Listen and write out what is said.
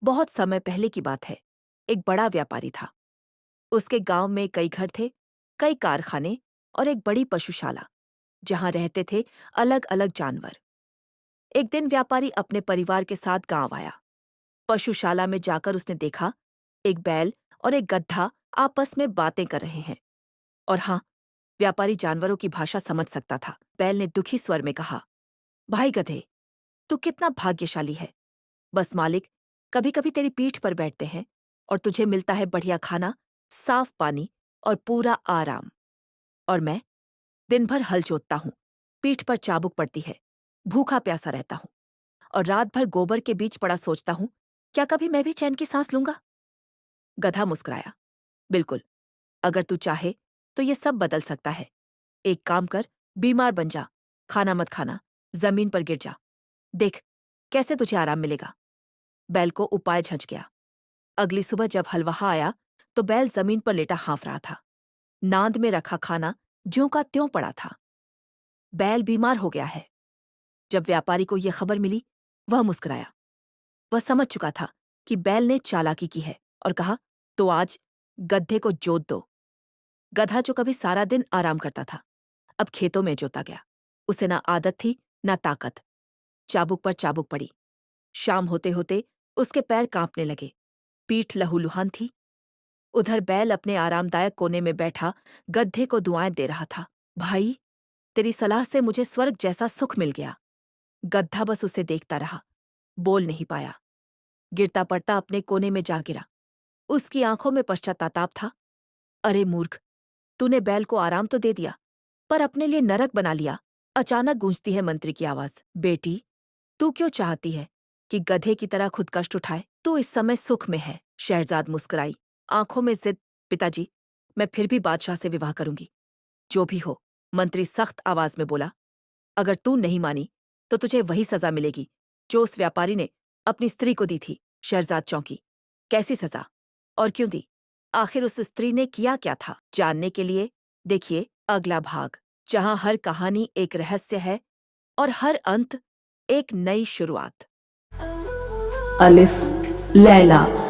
बहुत समय पहले की बात है। एक बड़ा व्यापारी था। उसके गांव में कई घर थे, कई कारखाने और एक बड़ी पशुशाला, जहां रहते थे अलग अलग जानवर। एक दिन व्यापारी अपने परिवार के साथ गांव आया। पशुशाला में जाकर उसने देखा, एक बैल और एक गधा आपस में बातें कर रहे हैं। और हाँ, व्यापारी जानवरों की भाषा समझ सकता था। बैल ने दुखी स्वर में कहा, भाई गधे, तू कितना भाग्यशाली है। बस मालिक कभी कभी तेरी पीठ पर बैठते हैं और तुझे मिलता है बढ़िया खाना, साफ पानी और पूरा आराम। और मैं दिन भर हल जोतता हूँ, पीठ पर चाबुक पड़ती है, भूखा प्यासा रहता हूँ और रात भर गोबर के बीच पड़ा सोचता हूँ, क्या कभी मैं भी चैन की सांस लूंगा। गधा मुस्कुराया, बिल्कुल, अगर तू चाहे तो ये सब बदल सकता है। एक काम कर, बीमार बन जा, खाना मत खाना, जमीन पर गिर जा, देख कैसे तुझे आराम मिलेगा। बैल को उपाय झंझ गया। अगली सुबह जब हलवाहा आया तो बैल जमीन पर लेटा हाँफ रहा था। नांद में रखा खाना ज्यों का त्यों पड़ा था। बैल बीमार हो गया है। जब व्यापारी को यह खबर मिली, वह मुस्कुराया। वह समझ चुका था कि बैल ने चालाकी की है और कहा, तो आज गधे को जोत दो। गधा जो कभी सारा दिन आराम करता था, अब खेतों में जोता गया। उसे ना आदत थी ना ताकत। चाबुक पर चाबुक पड़ी। शाम होते होते उसके पैर कांपने लगे, पीठ लहूलुहान थी। उधर बैल अपने आरामदायक कोने में बैठा गड्ढे को दुआएं दे रहा था। भाई, तेरी सलाह से मुझे स्वर्ग जैसा सुख मिल गया। गड्ढा बस उसे देखता रहा, बोल नहीं पाया। गिरता पड़ता अपने कोने में जा गिरा। उसकी आंखों में पश्चाताप था। अरे मूर्ख, तूने बैल को आराम तो दे दिया, पर अपने लिए नरक बना लिया। अचानक गूंजती है मंत्री की आवाज, बेटी, तू क्यों चाहती है कि गधे की तरह खुद कष्ट उठाए? तू इस समय सुख में है। शहरजाद मुस्कुराई, आंखों में जिद। पिताजी, मैं फिर भी बादशाह से विवाह करूंगी, जो भी हो। मंत्री सख्त आवाज में बोला, अगर तू नहीं मानी तो तुझे वही सजा मिलेगी जो उस व्यापारी ने अपनी स्त्री को दी थी। शहरजाद चौंकी। कैसी सजा और क्यों दी? आखिर उस स्त्री ने किया क्या था? जानने के लिए देखिए अगला भाग, जहां हर कहानी एक रहस्य है और हर अंत एक नई शुरुआत। अलिफ लैला।